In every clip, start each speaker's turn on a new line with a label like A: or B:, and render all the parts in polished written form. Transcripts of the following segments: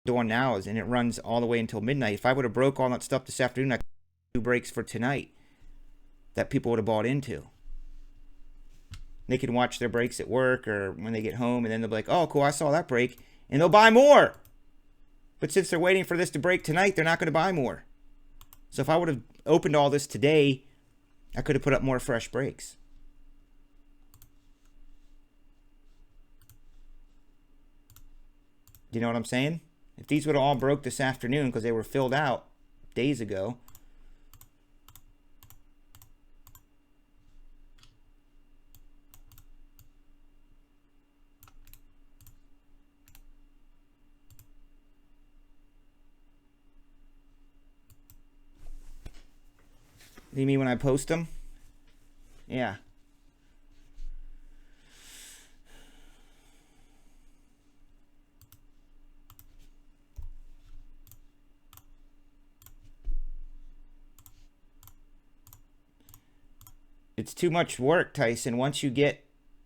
A: doing now is, and it runs all the way until midnight. If I would have broke all that stuff this afternoon, I could do breaks for tonight that people would have bought into. They can watch their breaks at work or when they get home, and then they'll be like, oh, cool, I saw that break, and they'll buy more. But since they're waiting for this to break tonight, they're not going to buy more. So if I would have opened all this today, I could have put up more fresh breaks. Do you know what I'm saying? If these would have all broke this afternoon because they were filled out days ago, you mean when I post them? Yeah. It's too much work, Tyson. Once you get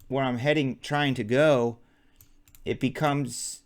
A: where I'm heading, trying to go, it becomes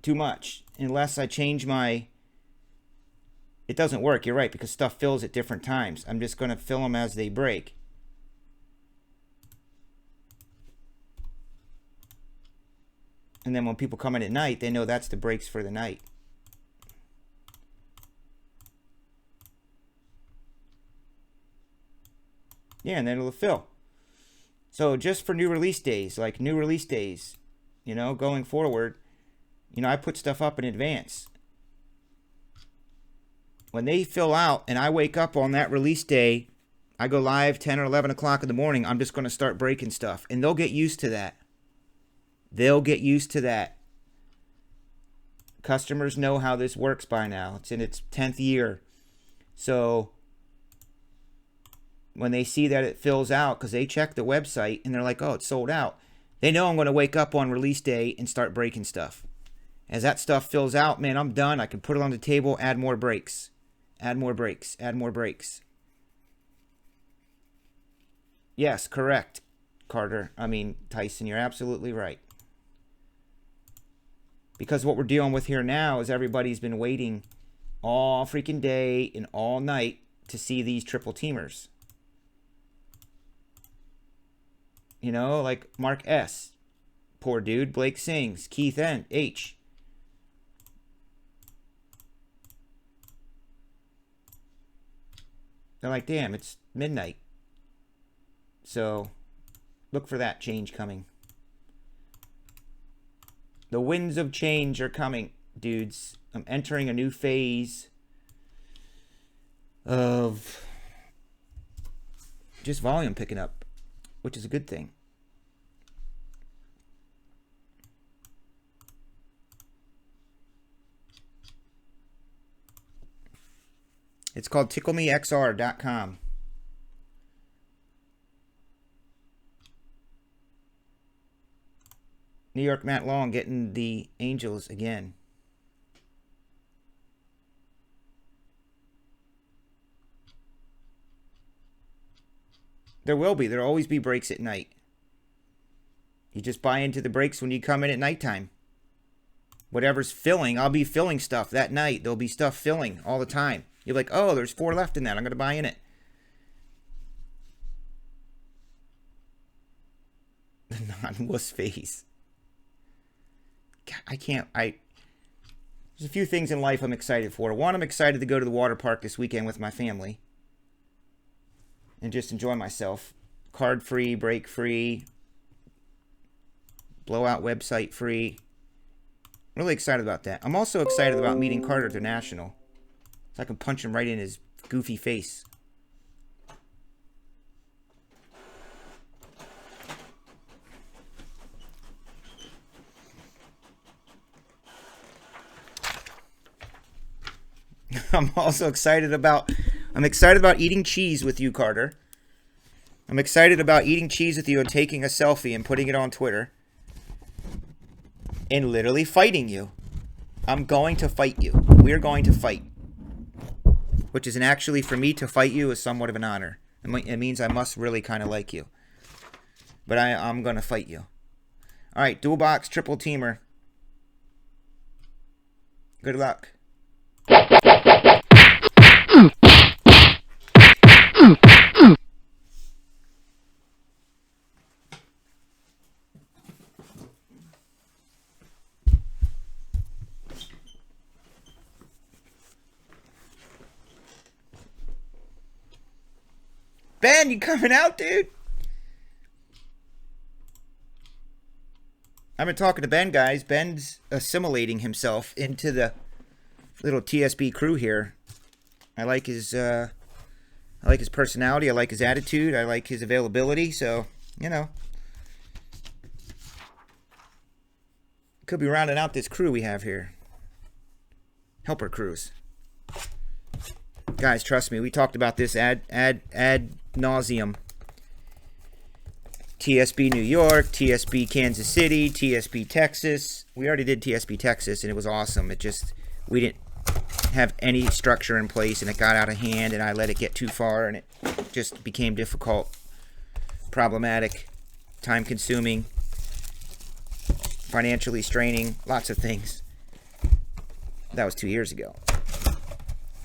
A: too much. Unless I change my... It doesn't work, you're right, because stuff fills at different times. I'm just going to fill them as they break. And then when people come in at night, they know that's the breaks for the night. Yeah, and then it'll fill. So just for new release days, like new release days, you know, going forward, you know, I put stuff up in advance. When they fill out and I wake up on that release day, I go live 10 or 11 o'clock in the morning, I'm just going to start breaking stuff. And they'll get used to that. They'll get used to that. Customers know how this works by now. It's in its 10th year. So when they see that it fills out, because they check the website and they're like, oh, it's sold out, they know I'm going to wake up on release day and start breaking stuff. As that stuff fills out, man, I'm done. I can put it on the table, add more breaks. Add more breaks. Add more breaks. Yes, correct, Carter. I mean, Tyson, you're absolutely right. Because what we're dealing with here now is everybody's been waiting all freaking day and all night to see these triple teamers. You know, like Mark S. Poor dude. Blake Sings. Keith N. H. They're like, damn, it's midnight. So, look for that change coming. The winds of change are coming, dudes. I'm entering a new phase of just volume picking up, which is a good thing. It's called TickleMeXR.com. New York Matt Long getting the Angels again. There will be. There'll always be breaks at night. You just buy into the breaks when you come in at nighttime. Whatever's filling, I'll be filling stuff that night. There'll be stuff filling all the time. You're like, oh, there's 4 left in that. I'm going to buy in it. The non-wuss face. God, there's a few things in life I'm excited for. One, I'm excited to go to the water park this weekend with my family. And just enjoy myself. Card free, break free. Blowout website free. Really excited about that. I'm also excited about meeting Carter International. So I can punch him right in his goofy face. I'm excited about eating cheese with you, Carter. I'm excited about eating cheese with you and taking a selfie and putting it on Twitter. And literally fighting you. I'm going to fight you. We're going to fight. Which is actually, for me to fight you is somewhat of an honor. It means I must really kind of like you. But I'm going to fight you. Alright, dual box, triple teamer. Good luck. Ben, you coming out, dude? I've been talking to Ben, guys. Ben's assimilating himself into the little TSB crew here. I like his personality. I like his attitude. I like his availability. So, you know, could be rounding out this crew we have here. Helper crews. Guys, trust me. We talked about this ad nauseum. TSB New York, TSB Kansas City, TSB Texas. We already did TSB Texas, and it was awesome. It just, we didn't have any structure in place, and it got out of hand, and I let it get too far, and it just became difficult, problematic, time-consuming, financially straining, lots of things. That was 2 years ago.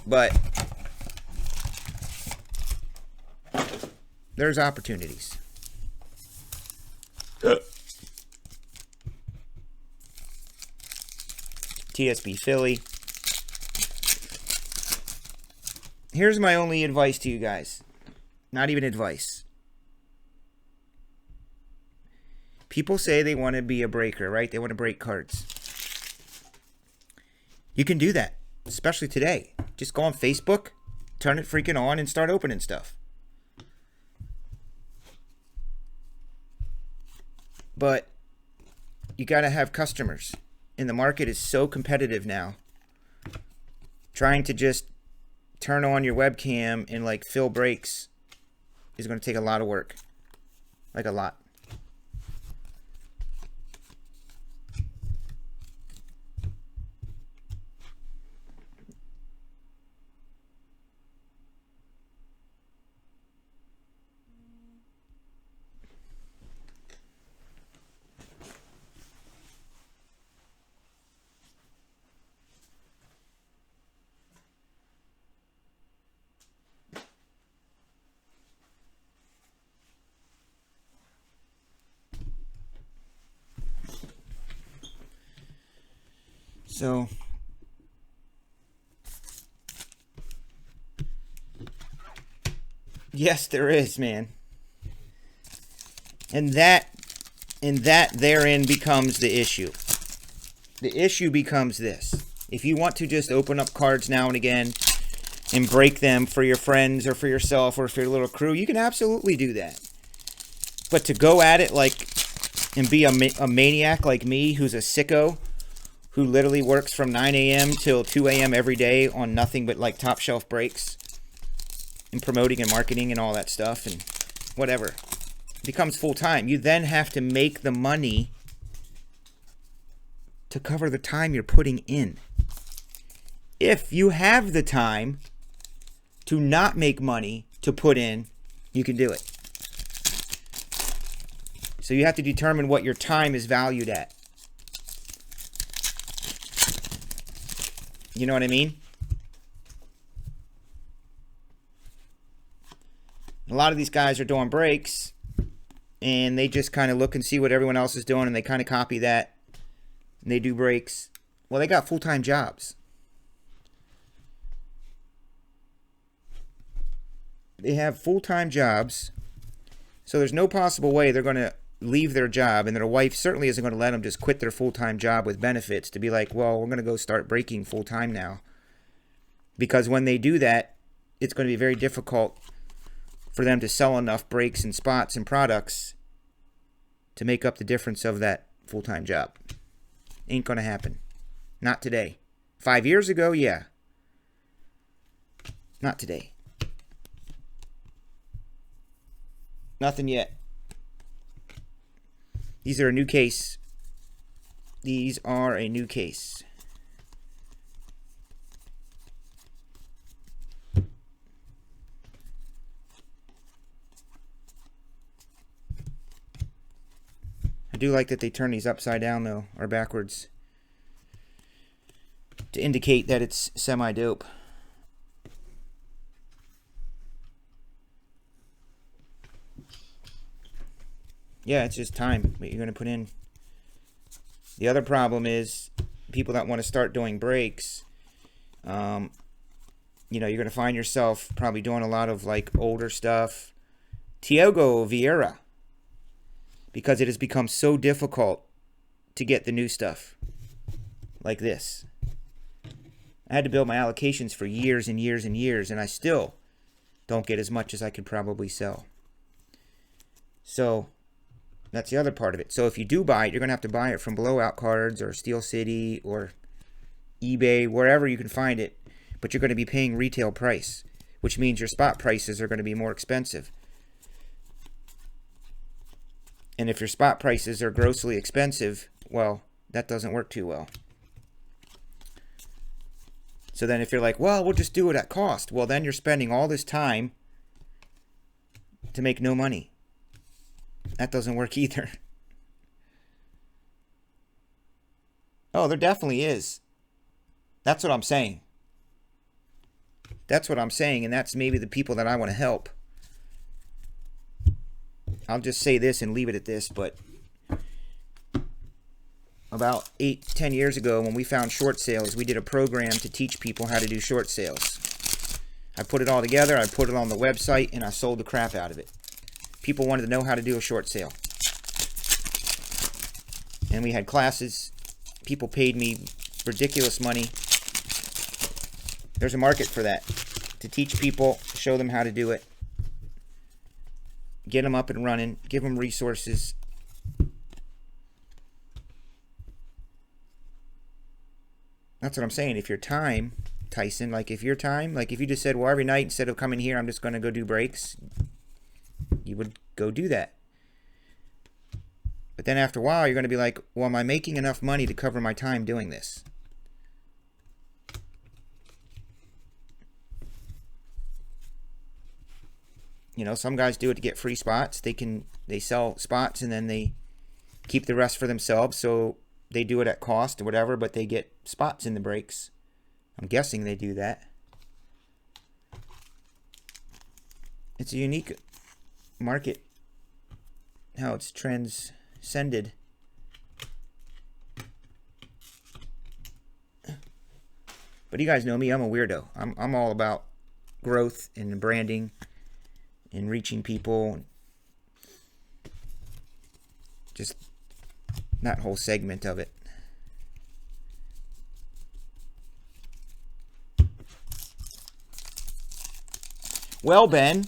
A: But there's opportunities. TSB Philly. Here's my only advice to you guys. Not even advice. People say they want to be a breaker, right? They want to break cards. You can do that, especially today. Just go on Facebook, turn it freaking on, and start opening stuff. But you got to have customers. And the market is so competitive now. Trying to just turn on your webcam and like fill breaks is going to take a lot of work. Like a lot. So yes, there is, man. And that therein becomes the issue. The issue becomes this. If you want to just open up cards now and again and break them for your friends or for yourself or for your little crew, you can absolutely do that. But to go at it like and be a maniac like me who's a sicko, who literally works from 9 a.m. till 2 a.m. every day on nothing but like top shelf breaks and promoting and marketing and all that stuff and whatever, it becomes full time. You then have to make the money to cover the time you're putting in. If you have the time to not make money to put in, you can do it. So you have to determine what your time is valued at. You know what I mean? A lot of these guys are doing breaks and they just kind of look and see what everyone else is doing and they kind of copy that and they do breaks. Well, they got full-time jobs. They have full-time jobs, so there's no possible way they're going to leave their job, and their wife certainly isn't going to let them just quit their full-time job with benefits to be like, well, we're going to go start breaking full-time now. Because when they do that, it's going to be very difficult for them to sell enough breaks and spots and products to make up the difference of that full-time job. Ain't going to happen. Not today. 5 years ago, yeah. Not today. Nothing yet. These are a new case. These are a new case. I do like that they turn these upside down though, or backwards. to indicate that it's semi-dope. Yeah, it's just time that you're going to put in. The other problem is people that want to start doing breaks, you know, you're going to find yourself probably doing a lot of like older stuff. Tiago Vieira, because it has become so difficult to get the new stuff like this. I had to build my allocations for years and years and years, and I still don't get as much as I could probably sell. So that's the other part of it. So if you do buy it, you're going to have to buy it from Blowout Cards or Steel City or eBay, wherever you can find it. But you're going to be paying retail price, which means your spot prices are going to be more expensive. And if your spot prices are grossly expensive, well, that doesn't work too well. So then if you're like, well, we'll just do it at cost. Well, then you're spending all this time to make no money. That doesn't work either. Oh, there definitely is. That's what I'm saying. That's what I'm saying, and that's maybe the people that I want to help. I'll just say this and leave it at this, but about 8-10 years ago when we found short sales, we did a program to teach people how to do short sales. I put it all together, I put it on the website, and I sold the crap out of it. People wanted to know how to do a short sale. And we had classes. People paid me ridiculous money. There's a market for that. To teach people, show them how to do it. Get them up and running. Give them resources. That's what I'm saying. If your time, Tyson, like if your time, like if you just said, well, every night instead of coming here, I'm just going to go do breaks, you would go do that. But then after a while, you're going to be like, well, am I making enough money to cover my time doing this? You know, some guys do it to get free spots. They sell spots and then they keep the rest for themselves. So they do it at cost or whatever, but they get spots in the breaks. I'm guessing they do that. It's a unique market, how it's transcended. But you guys know me, I'm a weirdo. I'm all about growth and branding and reaching people. Just that whole segment of it. Well, Ben,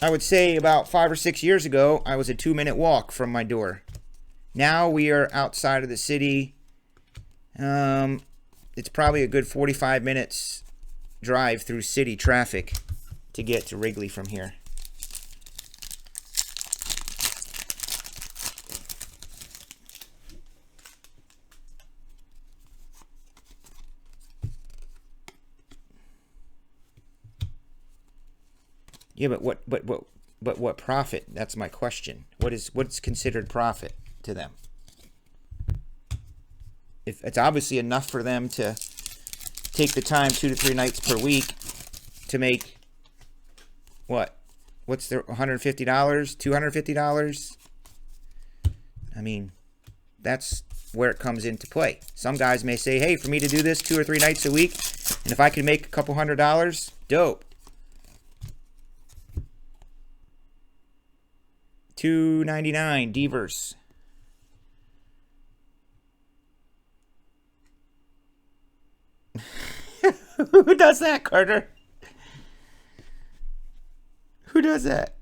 A: I would say about 5 or 6 years ago, I was a 2-minute walk from my door. Now we are outside of the city. It's probably a good 45 minutes drive through city traffic to get to Wrigley from here. Yeah, but what profit? That's my question. What's considered profit to them? If it's obviously enough for them to take the time 2 to 3 nights per week to make what? What's their $150? $250? I mean, that's where it comes into play. Some guys may say, hey, for me to do this 2 or 3 nights a week, and if I can make a couple $100, dope. $2.99 Devers. Who does that, Carter? Who does that?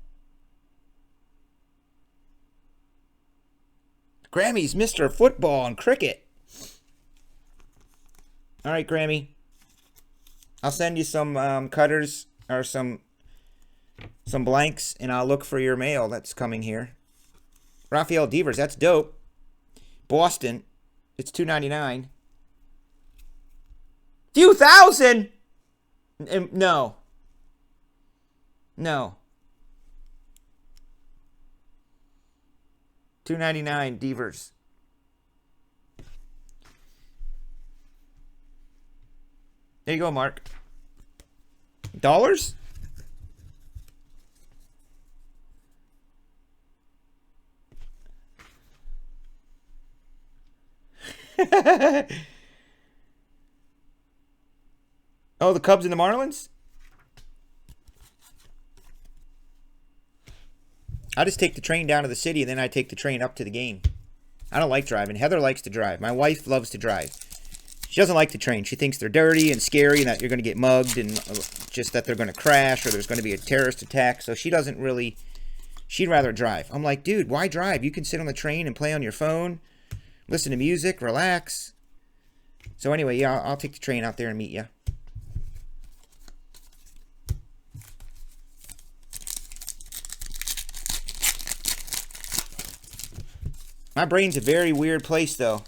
A: Grammy's Mr. Football and Cricket. All right, Grammy. I'll send you some cutters or some blanks, and I'll look for your mail that's coming here. Rafael Devers, that's dope. Boston, it's $2.99. Few thousand? No. $2.99 Devers. There you go, Mark. Dollars? Oh, the Cubs and the Marlins? I just take the train down to the city and then I take the train up to the game. I don't like driving. Heather likes to drive. My wife loves to drive. She doesn't like the train. She thinks they're dirty and scary and that you're going to get mugged and just that they're going to crash or there's going to be a terrorist attack. So she doesn't really... She'd rather drive. I'm like, dude, why drive? You can sit on the train and play on your phone, listen to music, relax. So anyway, yeah, I'll take the train out there and meet you. My brain's a very weird place, though.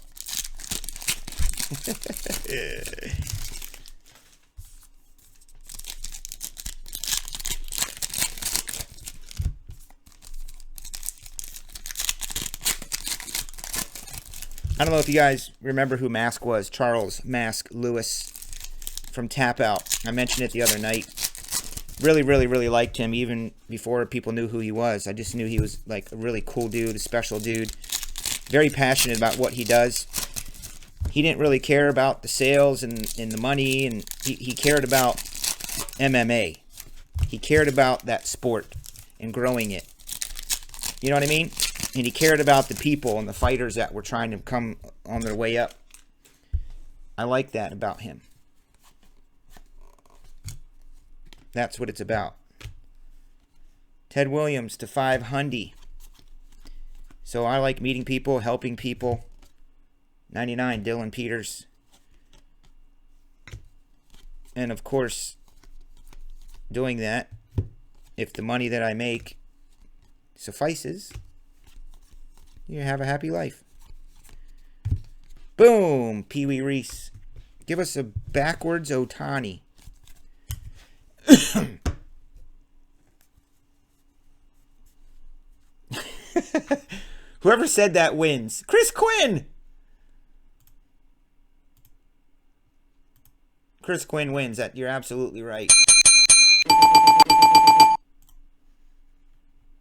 A: I don't know if you guys remember who Mask was. Charles Mask Lewis from Tap Out. I mentioned it the other night. Really, really, really liked him even before people knew who he was. I just knew he was like a really cool dude, a special dude. Very passionate about what he does. He didn't really care about the sales and the money, and he cared about MMA. He cared about that sport and growing it. You know what I mean? And he cared about the people and the fighters that were trying to come on their way up. I like that about him. That's what it's about. Ted Williams to 500. So I like meeting people, helping people. 99, Dylan Peters. And of course, doing that, if the money that I make suffices, you have a happy life. Boom! Pee Wee Reese. Give us a backwards Otani. Whoever said that wins. Chris Quinn! Chris Quinn wins. That you're absolutely right.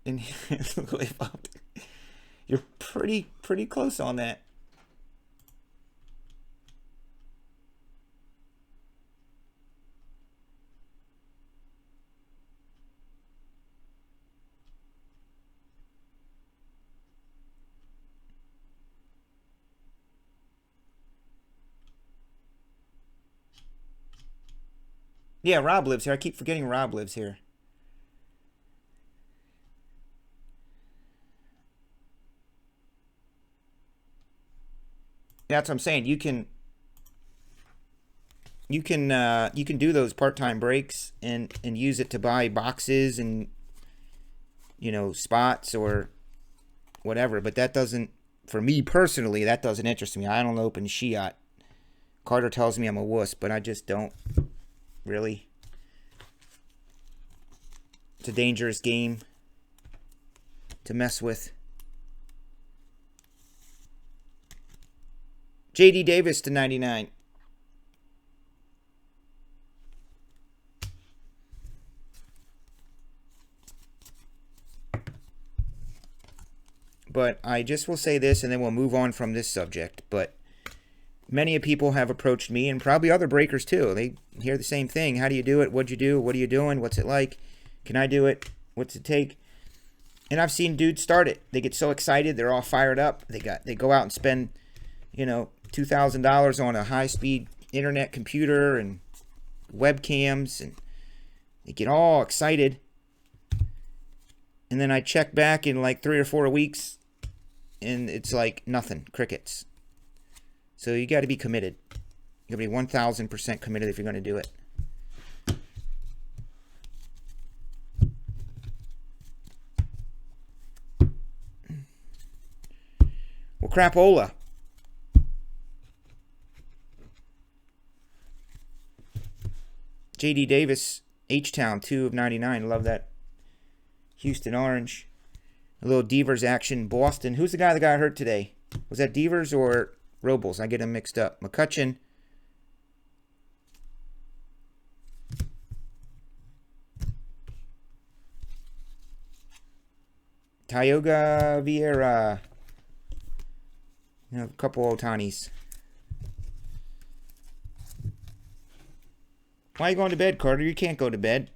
A: And you're pretty close on that. Yeah, Rob lives here. I keep forgetting Rob lives here. That's what I'm saying. You can do those part-time breaks and use it to buy boxes and spots or whatever. But that doesn't, for me personally, that doesn't interest me. I don't open Shiat. Carter tells me I'm a wuss, but I just don't. Really? It's a dangerous game to mess with. JD Davis to 99. But I just will say this and then we'll move on from this subject. But many people have approached me and probably other breakers too. They hear the same thing. How do you do it? What'd you do? What are you doing? What's it like? Can I do it? What's it take? And I've seen dudes start it. They get so excited. They're all fired up. They go out and spend, $2,000 on a high-speed internet computer and webcams. And they get all excited. And then I check back in like 3 or 4 weeks. And it's like nothing. Crickets. So you got to be committed. You got to be 1,000% committed if you're going to do it. Well, crapola. JD Davis, H-Town, 2 of 99. Love that. Houston Orange. A little Devers action. Boston. Who's the guy that got hurt today? Was that Devers or Robles? I get them mixed up. McCutchen. Tioga Vieira. A couple Otanis. Why are you going to bed, Carter? You can't go to bed.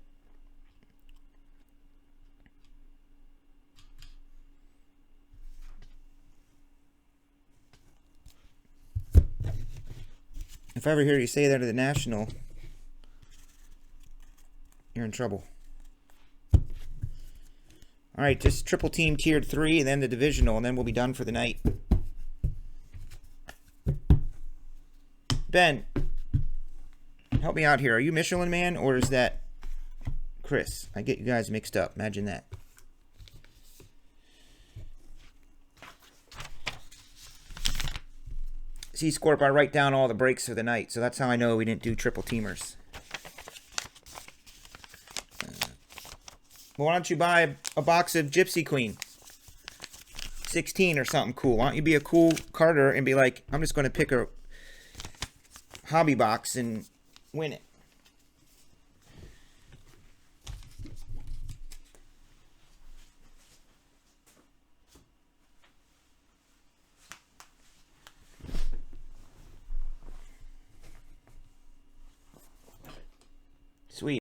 A: If I ever hear you say that at the National, you're in trouble. All right, just triple team tiered 3 and then the divisional, and then we'll be done for the night. Ben, help me out here. Are you Michelin Man or is that Chris? I get you guys mixed up. Imagine that. See, Scorp, I write down all the breaks for the night, so that's how I know we didn't do triple teamers. Well, why don't you buy a box of Gypsy Queen? 16 or something cool. Why don't you be a cool Carter and be like, I'm just going to pick a hobby box and win it.